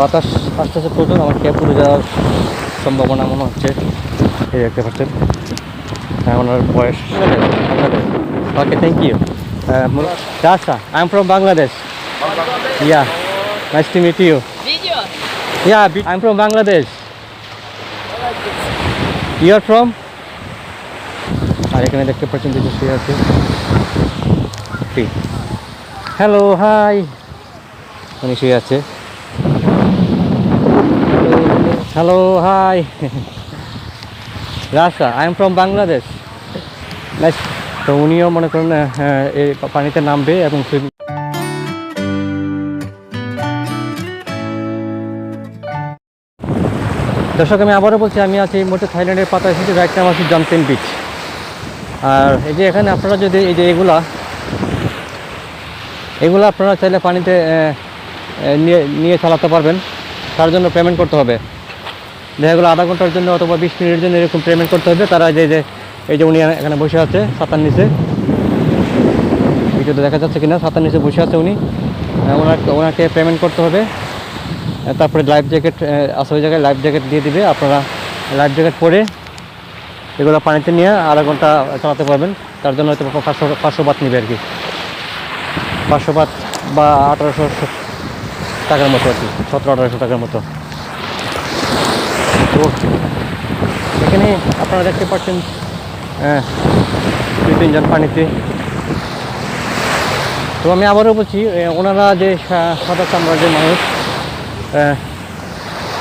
বাতাস আসতেছে প্রচুর, আমার ক্যাব পুরো যাওয়ার সম্ভাবনা মনে হচ্ছে। এই দেখতে পাচ্ছেন ওনার বয়স। Okay, thank you. Rasha, I'm from Bangladesh. Yeah, nice to meet you. Yeah, I'm from Bangladesh. You are from? আর এখানে দেখতে পাচ্ছেন যে শুয়ে আছে। Hello, hi. উনি শুয়ে আছে। Hello, hi. Rasha, I am from Bangladesh. Nice. তো উনিও মনে করেন এই পানিতে নামবে এবং দর্শক, আমি আবারও বলছি, আমি আছি এই মুহূর্তে থাইল্যান্ডের পাতা এসেছি, রাইট নাম আছে জনসেন বিচ। আর এই যে এখানে আপনারা যদি এই যে এগুলা আপনারা চাইলে পানিতে নিয়ে চালাতে পারবেন। তার জন্য পেমেন্ট করতে হবে। দেখা গেলো আধা ঘন্টার জন্য অথবা 20 মিনিটের জন্য এরকম পেমেন্ট করতে হবে। তারা এই যে উনি এখানে বসে আছে ছাতার নিচে, ভিডিওতে দেখা যাচ্ছে কিনা, ছাতার নিচে বসে আছে উনি। ওনাকে পেমেন্ট করতে হবে। তারপরে লাইফ জ্যাকেট আছে ওই জায়গায়, লাইফ জ্যাকেট দিয়ে দিবে। আপনারা লাইফ জ্যাকেট পরে এগুলো পানিতে নিয়ে আধা ঘন্টা চালাতে পারবেন। তার জন্য হয়তো 500 বাত নেবে আর কি, 500 বাত বা 1800 টাকার মতো আর কি, 1700-1800 টাকার মতো। তো এখানে আপনারা দেখতে পাচ্ছেন 2-3 জন পানিতে। তো আমি আবারও বলছি, ওনারা যে সাদা চামড়ার যে মানুষ,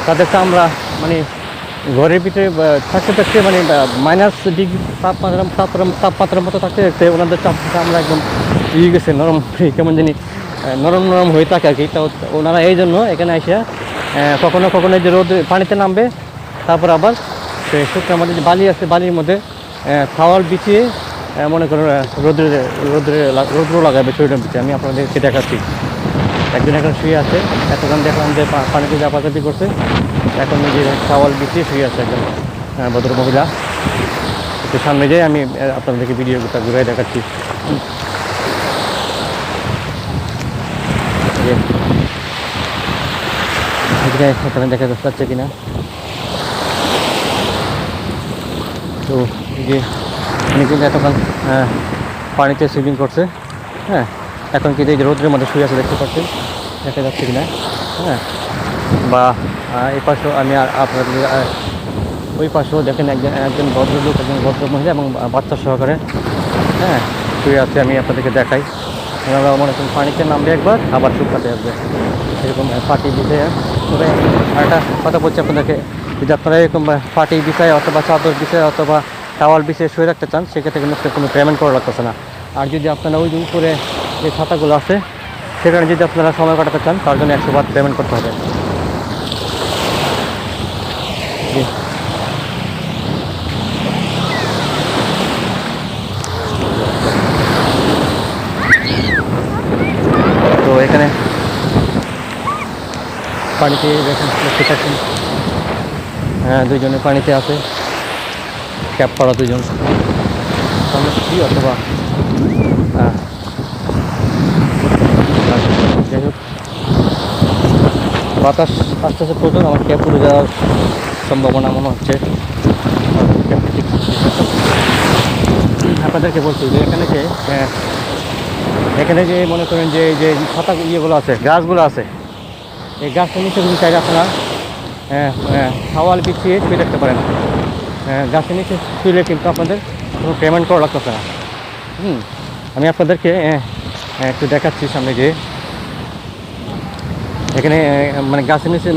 তাদের চামড়া মানে ঘরের ভিতরে থাকতে মানে মাইনাস ডিগ্রি তাপমাত্রার মতো থাকতে ওনাদের চামড়া একদম ইয়ে গেছে, নরম, কেমন জানি নরম হয়ে থাকে আর কি। তো ওনারা এই জন্য এখানে এসে কখনো যে রোদ পানিতে নামবে, তারপর আবার শুকনোর মধ্যে যে বালি আছে, বালির মধ্যে খাওয়াল বিছিয়ে মনে করো রৌদ্র লাগাবে শরীরের ভিতরে। আমি আপনাদেরকে দেখাচ্ছি। একজন এখন শুয়ে আছে, এতক্ষণ দেখলাম যে পানিতে চাপাচাপি করছে, এখন নিজের খাওয়াল বিছিয়ে শুয়ে আছে একজন ভদ্র মহিলা। একটু সামনে যাই, আমি আপনাদেরকে ভিডিওটা ঘুরে দেখাচ্ছি। এখানে দেখা যাচ্ছে কিনা। তো এই যে উনি কিন্তু এতক্ষণ পানিতে সুইমিং করছে। হ্যাঁ, এখন কিন্তু এই যে রোদ্রের মধ্যে শুয়ে আছে, দেখতে পাচ্ছেন, দেখা যাচ্ছে কিনা। হ্যাঁ, বা এই পাশেও আমি আপনাদের ওই পাশেও দেখেন একজন ভদ্রলোক, একজন ভদ্র মহিলা এবং বাচ্চা সহকারে হ্যাঁ শুয়ে আছে। আমি আপনাদেরকে দেখাই। ওনারা মনে করেন পানিতে নামবে একবার, আবার শুকাতে আসবে, এরকম পাটি বিছায়। তবে একটা কথা বলছি আপনাদেরকে, যদি আপনারা এরকম পাটি বিছায় অথবা চাদর বিছায় অথবা টাওয়াল বিছিয়ে শুয়ে রাখতে চান, সেক্ষেত্রে কিন্তু কোনো পেমেন্ট করা লাগতেছে না। আর যদি আপনারা ওই উপরে যে ছাতাগুলো আছে, সেখানে যদি আপনারা সময় কাটাতে চান, তার জন্য 100 বাত পেমেন্ট করতে হবে। তো এখানে পানিতে দেখেন, দেখতে পাচ্ছেন, হ্যাঁ, 2জনে পানিতে আছে, ক্যাপ পরা 2জন, অথবা যাই হোক, বাতাস আসতেছে প্রচুর, আমার ক্যাব পুরো যাওয়ার সম্ভাবনা মনে হচ্ছে। আপনাদেরকে বলছি যে এখানে যে মনে করেন যে ছাতা ইয়েগুলো আছে, গাছগুলো আছে, এই গাছের নিচে যদি চাইলে আপনারা খাওয়াল বিছিয়ে শুয়ে রাখতে পারেন। গাছের নিচে শুলে কিন্তু আপনাদের কোনো পেমেন্ট করা লাগতেছে না। আমি আপনাদেরকে একটু দেখাচ্ছি সামনে গিয়ে। এখানে মানে গাছের নিচে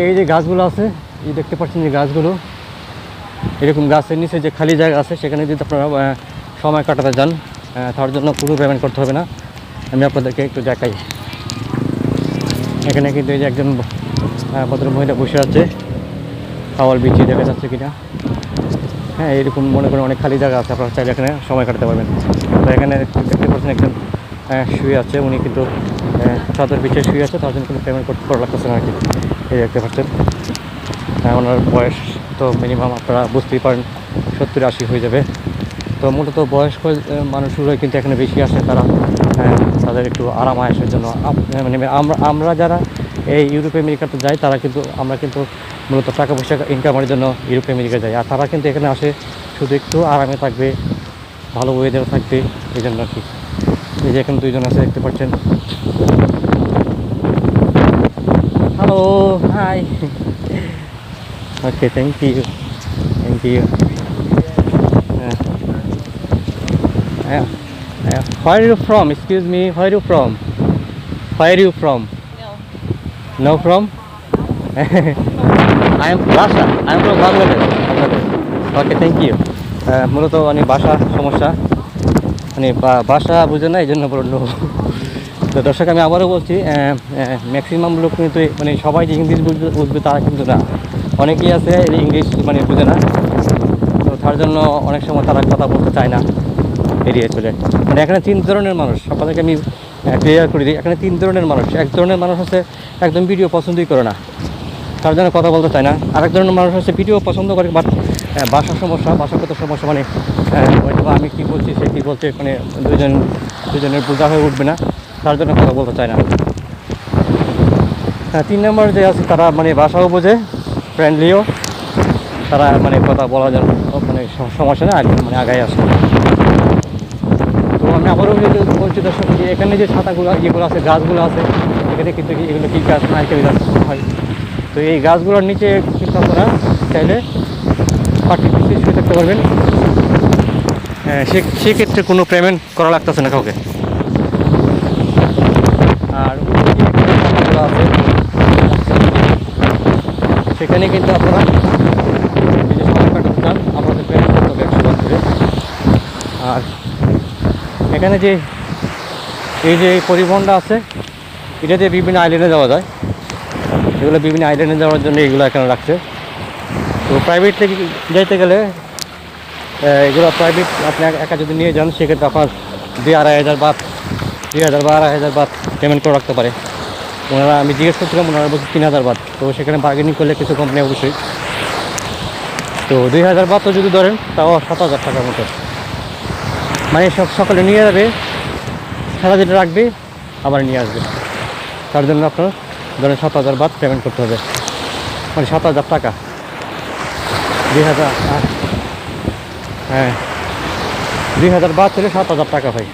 এই যে গাছগুলো আছে, এই দেখতে পাচ্ছেন যে গাছগুলো, এরকম গাছের নিচে যে খালি জায়গা আছে, সেখানে যদি আপনারা সময় কাটাতে যান, তার জন্য পুরো পেমেন্ট করতে হবে না। আমি আপনাদেরকে একটু দেখাই। এখানে কিন্তু এই যে একজন ভদ্রমহিলা বসে আছে, খাওয়াল বিছিয়ে, দেখা যাচ্ছে কিনা। হ্যাঁ, এরকম মনে করেন অনেক খালি জায়গা আছে, আপনারা চাইলে এখানে সময় কাটাতে পারবেন। তো এখানে দেখতে পাচ্ছেন একজন শুয়ে আছে, উনি কিন্তু চাদর বিছিয়ে শুয়ে আছে, তার জন্য কোনো পেমেন্ট করা লাগতেছে না আর কি। এই দেখতে পাচ্ছেন, ওনার বয়স তো মিনিমাম আপনারা বুঝতেই পারেন 70-80 হয়ে যাবে। তো মূলত বয়স্ক মানুষগুলোই কিন্তু এখানে বেশি আসে, তারা তাদের একটু আরাম আয়েসের জন্য। মানে আমরা যারা এই ইউরোপ আমেরিকাতে যায় তারা কিন্তু আমরা কিন্তু মূলত টাকা পয়সা ইনকামের জন্য ইউরোপ আমেরিকা যায়, আর তারা কিন্তু এখানে আসে শুধু একটু আরামে থাকবে, ভালো ওয়েদার থাকবে, এই জন্য আর কি। এই যে এখানে দুইজন আছে দেখতে পাচ্ছেন। Hello, hi. Okay, thank you, thank you. Where are you from? Excuse me, where are you from? Where are you from? No from? I am Russia. I am from Bangladesh. Okay, thank you. মূলত মানে ভাষা সমস্যা, মানে ভাষা বুঝে না, এই জন্য বলল। তো দর্শক আমি আবারও বলছি, ম্যাক্সিমাম লোক কিন্তু মানে সবাই যে ইংলিশ বুঝবে তারা কিন্তু না, অনেকেই আছে ইংলিশ মানে বুঝে না, তো তার জন্য অনেক সময় তারা কথা বলতে চায় না, এড়িয়ে চলে। মানে এখানে 3 ধরনের মানুষ, আপনাদেরকে আমি ক্লিয়ার করে দিই। এখানে 3 ধরনের মানুষ। এক ধরনের মানুষ হচ্ছে একদম ভিডিও পছন্দই করে না, তার জন্য কথা বলতে চায় না। আরেক ধরনের মানুষ হচ্ছে ভিডিও পছন্দ করে, বাট ভাষার সমস্যা, ভাষাগত সমস্যা, মানে হয়তো আমি কী বলছি সে কী বলছে, মানে দুজনের বোঝা হয়ে উঠবে না, তার জন্য কথা বলতে চায় না। 3 নম্বর যে আছে তারা মানে ভাষাও বোঝে, ফ্রেন্ডলিও, তারা মানে কথা বলার জন্য মানে সমস্যা না, মানে আগায় আসে। তো আমি আবারও বলছি দর্শক যে এখানে যে ছাতাগুলো যেগুলো আছে, গাছগুলো আছে, এখানে কিন্তু এগুলো কী গাছ, নারকেল গাছ হয়। তো এই গাছগুলোর নিচে কিন্তু আপনারা চাইলে পার্টি শুয়ে থাকতে পারবেন। সেক্ষেত্রে কোনো পেমেন্ট করা লাগতেছে না কাউকে। আর ছাতাগুলো আছে সেখানে কিন্তু আপনারা যদি সাঁতার কাটাতে চান আপনাদের পেমেন্ট করতে হবে 100 টাকা করে। আর এখানে যে এই যে পরিবহনটা আছে, এটা দিয়ে বিভিন্ন আইল্যান্ডে যাওয়া যায়। এগুলো বিভিন্ন আইল্যান্ডে যাওয়ার জন্য এগুলো এখানে রাখছে। তো প্রাইভেট থেকে যাইতে গেলে এগুলো প্রাইভেট আপনি একা যদি নিয়ে যান সেক্ষেত্রে আপনার 2-2,500 বাত, 2,000 বা 2,500 বাত পেমেন্ট করে রাখতে পারে ওনারা। আমি জিজ্ঞেস করছিলাম, ওনারা বলছে 3,000 বাত। তো সেখানে বার্গেনিং করলে কিছু কোম্পানি অবশ্যই। তো 2,000 বাতও যদি ধরেন তাও 7,000 টাকার মতো, মানে সকালে নিয়ে যাবে, সারাদিন রাখবে, আবার নিয়ে আসবে। তার জন্য আপনার ধরেন 7,000 বাত পেমেন্ট করতে হবে, মানে 7,000 টাকা। 2,000, হ্যাঁ 2,000 বাত হলে 7,000 টাকা ভাই,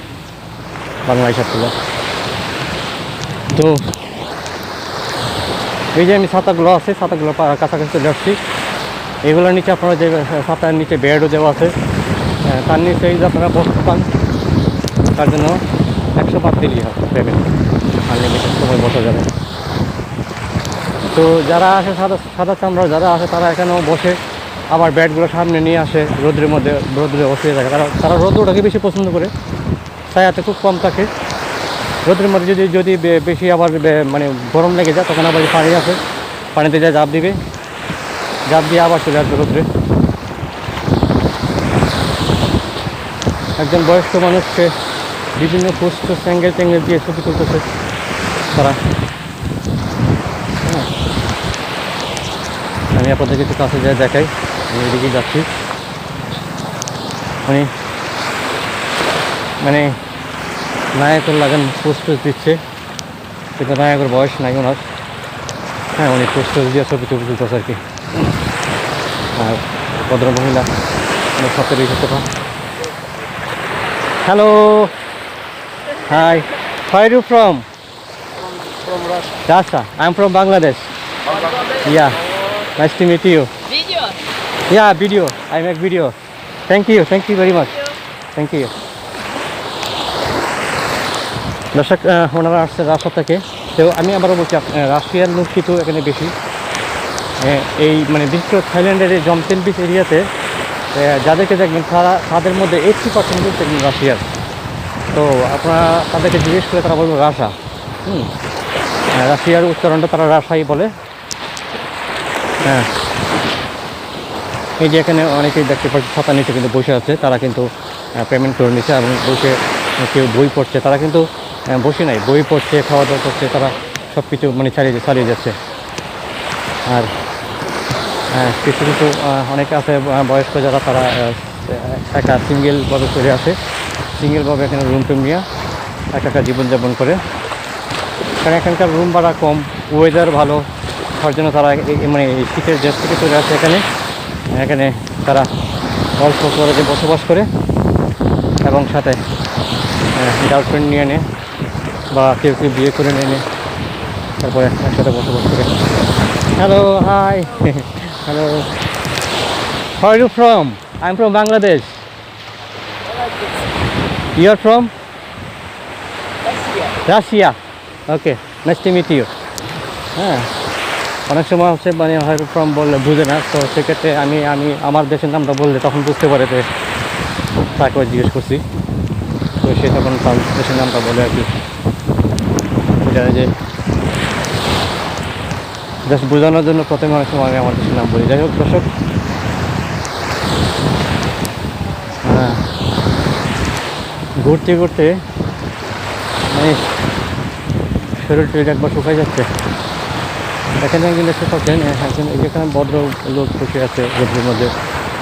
বাংলা হিসাব করলে। তো এই যে আমি ছাতাগুলো আছে, ছাতাগুলো কাছাকাছি চলে আসছি। এগুলোর নিচে আপনারা যে ছাতার নিচে বেডও দেওয়া আছে, তার নিচে এই যে আপনারা বসতে পান, তার জন্য 100 বাত দিলেই হবে পেমেন্ট, আনলিমিটেড সময় বসা যাবে। তো যারা আসে সাদা চামড়া যারা আসে তারা এখানেও বসে, আবার ব্যাটগুলো সামনে নিয়ে আসে, রোদ্রের মধ্যে রোদ্রে বসে থাকে। তারা রোদ্রটাকে বেশি পছন্দ করে, ছায়াতে খুব কম থাকে। রোদ্রের মধ্যে যদি বেশি আবার মানে গরম লেগে যায় তখন আবার পানি আছে, পানিতে যায় জাপ দিবে, জাপ দিয়ে আবার চলে আসবে রোদ্রে। একজন বয়স্ক মানুষকে বিভিন্ন পোস্ট অ্যাঙ্গেল দিয়ে ছবি তুলতেছে তারা। হ্যাঁ, আমি আপনাদের কিছু কাছে যা দেখাই, আমি এদিকেই যাচ্ছি। মানে নায়কের লাগান পোস্ট দিচ্ছে, কিন্তু নায়কের বয়স নাই ওনার। হ্যাঁ, উনি পোস্ট দিয়ে ছবি তুলতেছে আর কি। আর ভদ্রমহিলা অনেক সাথে রয়েছে। Hello, hi, where are you from? From Russia. Russia. I'm from Bangladesh. Bangladesh? Yeah, nice to meet you. Video? Yeah, video. I make video. Thank you very much. Thank you. দর্শক ওনারা আসছে রাশিয়া থেকে। তো আমি আবারও বলছি, রাশিয়ার লোক কিন্তু এখানে বেশি। এই মানে বিশেষ করে থাইল্যান্ডের এই জমতেন বিচ এরিয়াতে যাদেরকে দেখবেন তাদের মধ্যে 80% লোক দেখবেন রাশিয়ার। তো আপনারা তাদেরকে জিজ্ঞেস করে তারা বলবেন রাশা। রাশিয়ার উচ্চারণটা তারা রাশাই বলে। হ্যাঁ, এই যে এখানে অনেকেই দেখতে পাচ্ছি ছাতা নিচে কিন্তু বসে আছে, তারা কিন্তু পেমেন্ট করে নিচ্ছে এবং বসে কেউ বই পড়ছে, তারা কিন্তু বসে নাই, বই পড়ছে, খাওয়া দাওয়া করছে, তারা সব কিছু মানে চালিয়ে যাচ্ছে। আর কিছু অনেকে আছে বয়স্ক যারা, তারা একা সিঙ্গেলভাবে চলে আসে, সিঙ্গেলভাবে এখানে রুম টুম নিয়ে একা জীবনযাপন করে। কারণ এখানকার রুম ভাড়া কম, ওয়েদার ভালো, তার জন্য তারা মানে এই শীতের দেশ থেকে চলে আসে এখানে। এখানে তারা অল্প খরচে বসবাস করে এবং সাথে গার্লফ্রেন্ড নিয়ে নেয় বা কেউ কেউ বিয়ে করে নিয়ে তারপরে একসাথে বসবাস করে। Hello, hi. Hello, where are you from? I'm from Bangladesh. You are from? Russia. Okay, nice to meet you. হ্যাঁ, অনেক সময় হচ্ছে মানে হয়তো ফ্রম বললে বুঝে না, তো সেক্ষেত্রে আমি আমার দেশের নামটা বললে তখন বুঝতে পারে, যে তাকে জিজ্ঞেস করছি, তো সে তখন তার দেশের নামটা বলে আর কি। এটা যে জাস্ট বোঝানোর জন্য প্রথমে অনেক সময় আমি আমার দেশের নাম বলি। যাই হোক দর্শক, হ্যাঁ, ঘুরতে ঘুরতে মানে শরীর টরীর একবার শুকাই যাচ্ছে। এখানে একজন দেখতে পাচ্ছেন, একজন এখানে ভদ্র লোক বসে আছে রোদ্রের মধ্যে,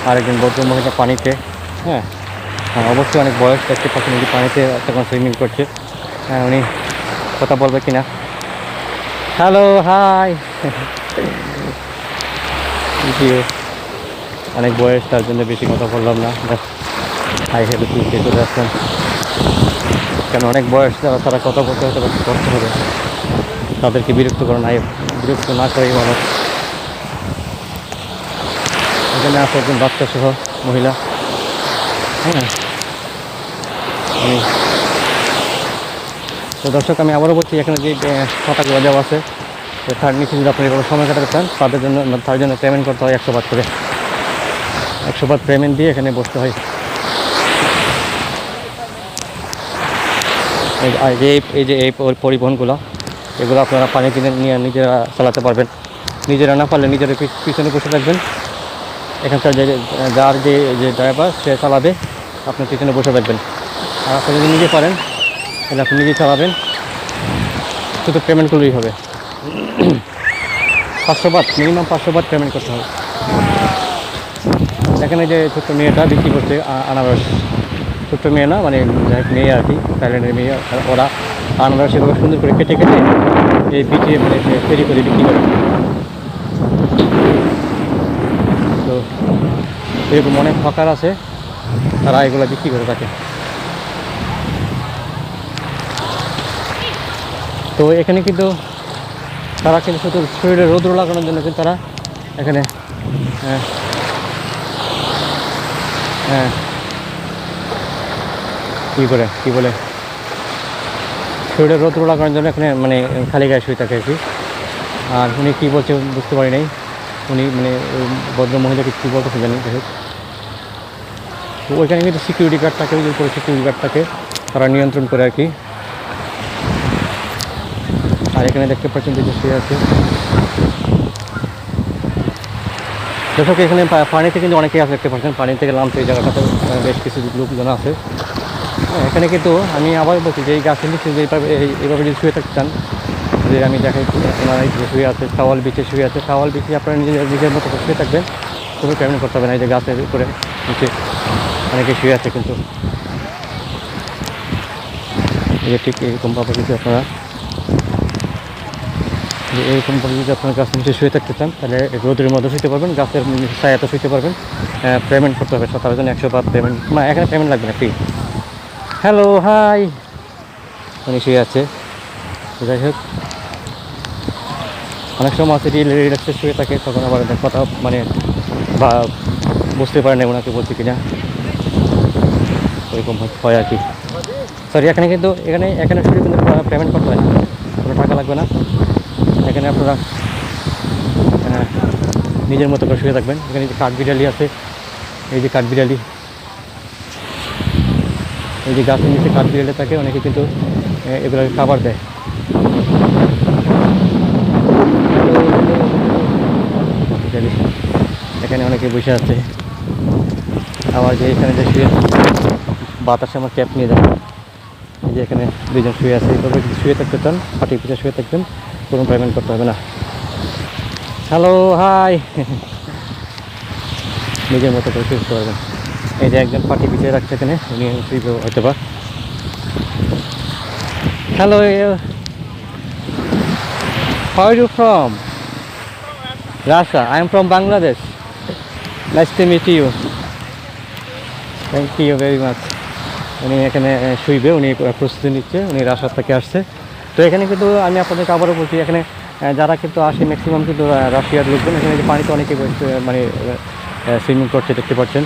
আর একজন ভদ্র মহিলা পানিতে। হ্যাঁ, অবশ্যই অনেক বয়স দেখতে পাচ্ছেন, উনি পানিতে তখন সুইমিং করছে। হ্যাঁ, উনি কথা বলবে কিনা। Hello, hi. অনেক বয়স, তার জন্য বেশি কথা বললাম না, হাই হেলো তুলতে চলে আসলাম। কেন অনেক বয়স যারা, তারা কথা বলতে হতে কষ্ট হবে, তাদেরকে বিরক্ত করে না, বিরক্ত না করেই ভালো। এখানে আছে একজন বাচ্চা সহ মহিলা। হ্যাঁ, তো দর্শক আমি আবারও বলছি, এখানে যে পতাকা দেওয়া আছে, তার নিচে যদি আপনি এভাবে সময় কাটাতে চান, তার জন্য পেমেন্ট করতে হয় 100 বাত করে। 100 বাত পেমেন্ট দিয়ে এখানে বসতে হয়। এই যে পরিবহনগুলো, এগুলো আপনারা পানি কিনে নিয়ে নিজেরা চালাতে পারবেন। নিজেরা না পারলে নিজেরা পিছনে বসে থাকবেন, এখানকার যার যে ড্রাইভার সে চালাবে, আপনি পিছনে বসে থাকবেন। আর আপনি যদি নিজে পারেন তাহলে আপনি নিজে চালাবেন, শুধু পেমেন্ট করলেই হবে। 500 বাত, মিনিমাম 500 বাত পেমেন্ট করতে হবে। এখানে যে ছোট্ট মেয়েটা বিক্রি করছে আনারস, ছোট্ট মেয়ে না, মানে মেয়ে আর কি, থাইল্যান্ডের মেয়ে। ওরা আনারস সেভাবে সুন্দর করে কেটে কেটে এই বিচে মানে তৈরি করে বিক্রি করে। তো এরকম অনেক হকার আছে, তারা এগুলো বিক্রি করে থাকে। তো এখানে কিন্তু তারা কিন্তু শুধু শরীরে রৌদ্র লাগানোর জন্য কিন্তু তারা এখানে কী বলে শরীরে রৌদ্র লাগানোর জন্য এখানে মানে খালি গায়ে শুয়ে থাকে আর কি। আর উনি কী বলছে বুঝতে পারি নাই, উনি মানে ভদ্র মহিলাকে কী বলতেছে জানি। যাই হোক, তো ওইখানে কিন্তু সিকিউরিটি গার্ড থাকে, ওই যে উপরে সিকিউরিটি গার্ড থাকে, তারা নিয়ন্ত্রণ করে আর কি। আর এখানে দেখতে পাচ্ছেন যে শুয়ে আছে দর্শক। এখানে পানিতে কিন্তু অনেকেই আছে দেখতে পাচ্ছেন, পানি থেকে নামছে এই জায়গাটাতে বেশ কিছু লোকজন আছে। এখানে কিন্তু আমি আবার বলছি যে এই গাছের নিচে যে এইভাবে যদি শুয়ে থাকতে চান, যে আমি দেখাই ওনারা শুয়ে আছে, শাওয়াল বিচে শুয়ে আছে। শাওয়াল বিচে আপনারা নিজের মতো শুয়ে থাকবেন, কোনো পেমেন্ট করতে হবে না। এই যে গাছের উপরে নিচে অনেকে শুয়ে আছে, কিন্তু এই যে ঠিক এরকমভাবে যদি আপনারা এইরকমভাবে যদি আপনার গাছের নিচে শুয়ে থাকতে চান, তাহলে রোদের মধ্যে শুতে পারবেন, গাছের ছায়াতে শুতে পারবেন। পেমেন্ট করতে হবে তার জন্য 100 বাত পেমেন্ট, মানে এখানে পেমেন্ট লাগবে না, ফ্রি। Hello, hi. উনি শুয়ে আছে। যাই হোক, অনেক সময় আছে রিল্যাক্সে শুয়ে থাকে, তখন আবার কথা মানে বা বুঝতে পারে না ওনাকে বলছি কিনা, ওইরকম হয় আর কি। সরি, এখানে কিন্তু এখানে শুধু কিন্তু পেমেন্ট করতে হয় না, কোনো টাকা লাগবে না। এখানে আপনারা নিজের মতো করে শুয়ে থাকবেন। এখানে যে কাঠবিড়ালি আছে, এই যে কাঠবিড়ালি, এই যে গাছের নিচে কাঠবিড়ালি থাকে, অনেকে কিন্তু এগুলোকে খাবার দেয়। এখানে অনেকে বসে আছে। আবার যে এখানে যে শুয়ে বাতাসে আমার ক্যাপ নিয়ে যাবে, এই যে এখানে দুজন শুয়ে আছে। এইভাবে যদি শুয়ে থাকতে চান, পাটি পিছিয়ে শুয়ে থাকবেন, কোনো পেমেন্ট করতে হবে না। Hello, hi. নিজের মতো করে শুতে পারবেন। এই যে একজন পাটি পিছিয়ে রাখছে এখানে, উনি শুইব হয়তো বা। Hello, How are you from? Russia. I am from Bangladesh. Nice to meet you. Thank you very much. উনি এখানে শুইবে, উনি প্রস্তুতি নিচ্ছে, উনি রাশিয়া থেকে আসছে। তো এখানে কিন্তু আমি আপনাদেরকে আবারও বলছি, এখানে যারা কিন্তু আসে ম্যাক্সিমাম কিন্তু রাশিয়ার লোকজন। এখানে যে পানিতে অনেকে মানে সুইমিং করছে দেখতে পাচ্ছেন।